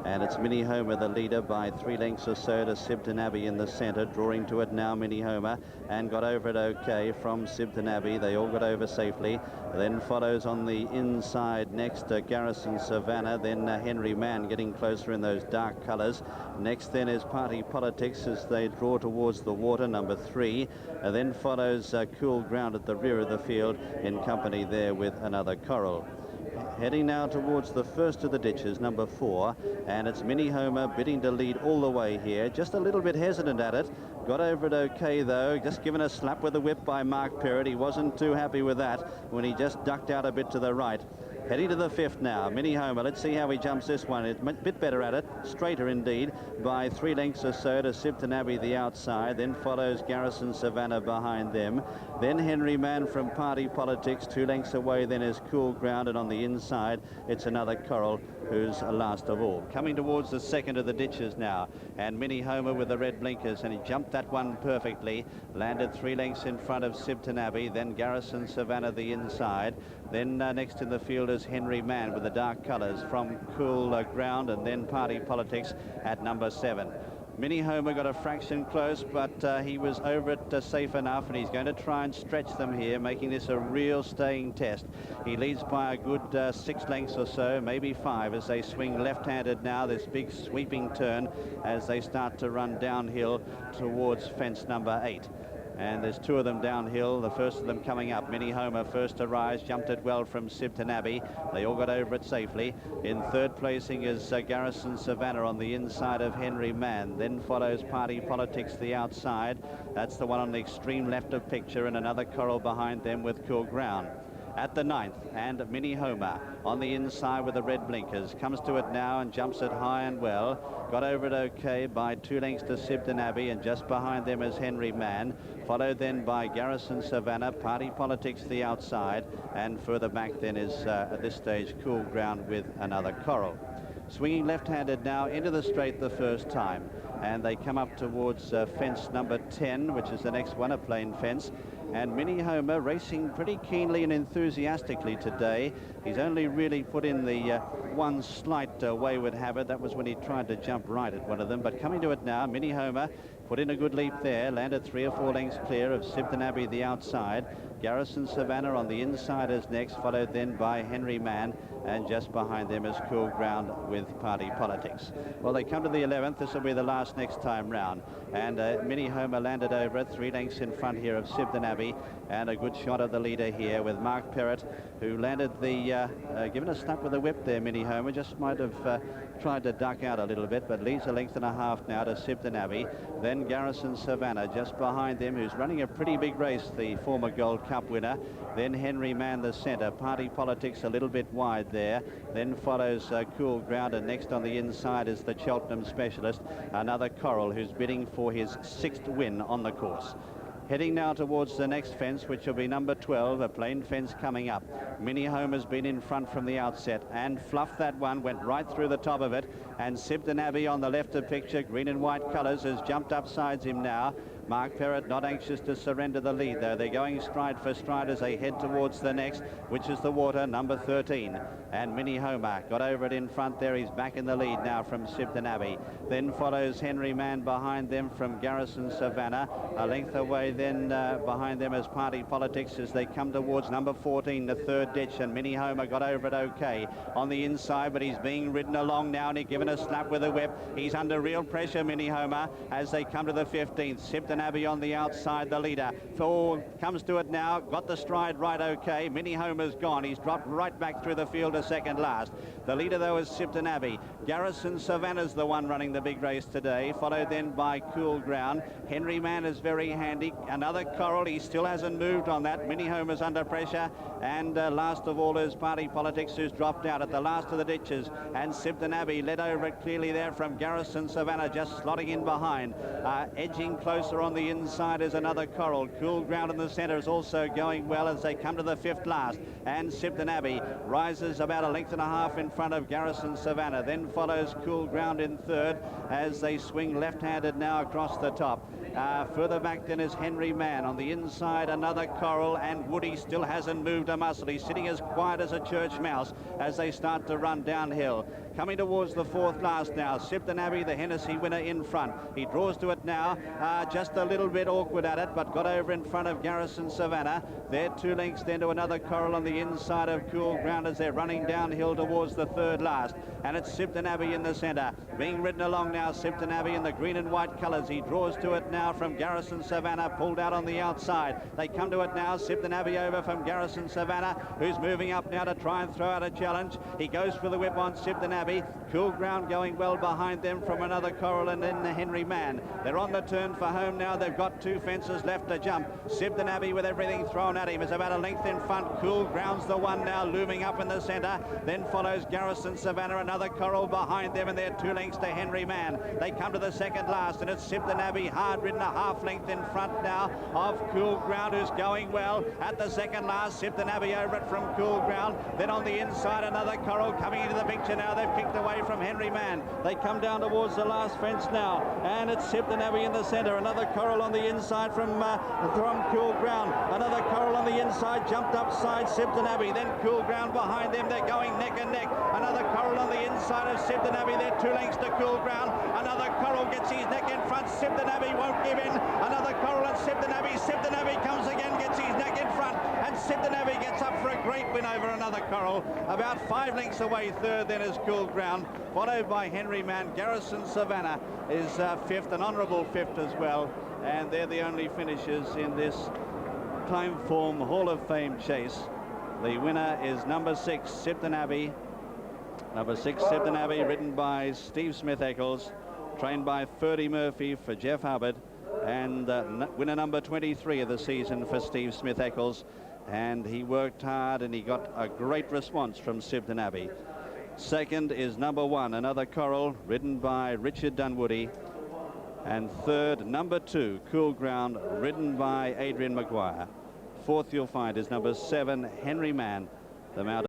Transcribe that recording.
And it's Mini Homer, the leader, by 3 lengths or so to Sibton Abbey in the centre. Drawing to it now, Mini Homer, and got over it okay from Sibton Abbey. They all got over safely. Then follows on the inside next Garrison Savannah. Then Henry Mann getting closer in those dark colours. Next then is Party Politics as they draw towards the water, number 3. Then follows Cool Ground at the rear of the field in company there with Another Coral. Heading now towards the first of the ditches, number 4, and it's Mini Homer bidding to lead all the way here. Just a little bit hesitant at it. Got over it okay, though. Just given a slap with the whip by Mark Perrott. He wasn't too happy with that when he just ducked out a bit to the right. Heading to the 5th now, Mini Homer. Let's see how he jumps this one. It's a bit better at it, straighter indeed, by 3 lengths or so to Sibton Abbey the outside. Then follows Garrison Savannah behind them. Then Henry Mann from Party Politics. 2 lengths away then is Cool Ground, and on the inside it's Another Coral, who's last of all. Coming towards the second of the ditches now, and Mini Homer with the red blinkers, and he jumped that one perfectly. Landed 3 lengths in front of Sibton Abbey, then Garrison Savannah the inside. Then next in the field is Henry Mann with the dark colours from Cool Ground, and then Party Politics at number 7. Mini Homer got a fraction close, but he was over it safe enough, and he's going to try and stretch them here, making this a real staying test. He leads by a good 6 lengths or so, maybe 5, as they swing left-handed now, this big sweeping turn as they start to run downhill towards fence number 8. And there's 2 of them downhill, the first of them coming up. Mini Homer first to rise, jumped it well from Sibton Abbey. They all got over it safely. In third placing is Garrison Savannah on the inside of Henry Mann. Then follows Party Politics the outside. That's the one on the extreme left of picture, and Another Coral behind them with Cool Ground. At the 9th, and Mini Homer on the inside with the red blinkers. Comes to it now and jumps it high and well. Got over it okay by 2 lengths to Sibton Abbey, and just behind them is Henry Mann. Followed then by Garrison Savannah, Party Politics the outside, and further back then is at this stage Cool Ground with Another Coral. Swinging left-handed now into the straight the first time, and they come up towards fence number 10, which is the next one, a plain fence. And Mini Homer racing pretty keenly and enthusiastically today. He's only really put in the one slight wayward habit. That was when he tried to jump right at one of them. But coming to it now, Mini Homer put in a good leap there, landed 3 or 4 lengths clear of Sibton Abbey the outside. Garrison Savannah on the inside is next, followed then by Henry Mann, and just behind them is Cool Ground with Party Politics. Well, they come to the 11th. This will be the last next time round. And Mini Homer landed over it, 3 lengths in front here of Sibton Abbey, and a good shot of the leader here with Mark Perrott, who landed the, given a snap with the whip there, Mini Homer. Just might have tried to duck out a little bit, but leads a length and a half now to Sibton Abbey. Then Garrison Savannah just behind them, who's running a pretty big race, the former Gold Cup winner. Then Henry Mann the centre, Party Politics a little bit wide there. Then follows Cool Ground, and next on the inside is the Cheltenham specialist, Another Coral, who's bidding for his 6th win on the course. Heading now towards the next fence, which will be number 12, a plain fence coming up. Mini Homer's been in front from the outset and fluffed that one, went right through the top of it. And Sibton Abbey on the left of picture, green and white colours, has jumped up sides him now. Mark Perrott not anxious to surrender the lead, though. They're going stride for stride as they head towards the next, which is the water, number 13. And Mini Homer got over it in front there. He's back in the lead now from Sibton Abbey. Then follows Henry Mann behind them from Garrison Savannah. A length away then behind them is Party Politics as they come towards number 14, the third ditch. And Mini Homer got over it okay on the inside, but he's being ridden along now, and he's given a slap with a whip. He's under real pressure, Mini Homer, as they come to the 15th. Sibton Abbey on the outside, the leader. Thor comes to it now, got the stride right okay. Mini Homer's gone. He's dropped right back through the field to second last. The leader, though, is Sibton Abbey. Garrison Savannah's the one running the big race today, followed then by Cool Ground. Henry Mann is very handy. Another Coral, he still hasn't moved on that. Mini Homer's under pressure. And last of all is Party Politics, who's dropped out at the last of the ditches. And Sibton Abbey led over it clearly there from Garrison Savannah, just slotting in behind. Edging closer on the inside is Another Coral. Cool Ground in the centre is also going well as they come to the 5th last. And Sibton Abbey rises about a length and a half in front of Garrison Savannah. Then follows Cool Ground in third as they swing left-handed now across the top. Further back then is Henry Mann. On the inside, Another Coral, and Woody still hasn't moved a muscle. He's sitting as quiet as a church mouse as they start to run downhill. Coming towards the fourth last now. Sibton Abbey, the Hennessy winner, in front. He draws to it now, just a little bit awkward at it, but got over in front of Garrison Savannah. They're 2 lengths then to another Coral on the inside of Cool Ground as they're running downhill towards the third last. And it's Sibton Abbey in the centre. Being ridden along now, Sibton Abbey in the green and white colours. He draws to it now from Garrison Savannah, pulled out on the outside. They come to it now. Sibton Abbey over from Garrison Savannah, who's moving up now to try and throw out a challenge. He goes for the whip on Sibton Abbey. Cool Ground going well behind them from another Coral and then the Henry Man. They're on the turn for home now. They've got 2 fences left to jump. Sibton Abbey with everything thrown at him is about a length in front. Cool Ground's the one now looming up in the centre. Then follows Garrison Savannah, another Coral behind them, and they're 2 lengths to Henry Man. They come to the second last, and it's Sibton Abbey hard ridden, a half length in front now of Cool Ground, who's going well at the second last. Sibton Abbey over it from Cool Ground. Then on the inside, another Coral coming into the picture now. They've kicked away from Henry Man. They come down towards the last fence now, and it's Sibton Abbey in the centre. Another Coral on the inside from Cool Ground. Another Coral on the inside, jumped upside Sibton Abbey. Then Cool Ground behind them. They're going neck and neck. Another Coral on the inside of Sibton Abbey. They're 2 lengths to Cool Ground. Another Coral gets his neck in front. Sibton Abbey won't give in. Another Coral and Sibton Abbey. Sibton Abbey comes again, gets his neck in front, and Sibton Abbey gets up for a great win over another Coral. About 5 lengths away, third then is Cool Ground, followed by Henry Man. Garrison Savannah is fifth, an honourable fifth as well, and they're the only finishers in this Timeform Hall of Fame chase. The winner is number 6, Sibton Abbey. Number 6, Sibton Abbey, ridden by Steve Smith-Eccles, trained by Ferdy Murphy for Jeff Hubbard, and winner number 23 of the season for Steve Smith-Eccles. And he worked hard and he got a great response from Sibton Abbey. Second is number 1, another Coral, ridden by Richard Dunwoody. And third, number 2, Cool Ground, ridden by Adrian Maguire. Fourth you'll find is number 7, Henry Man, the Mount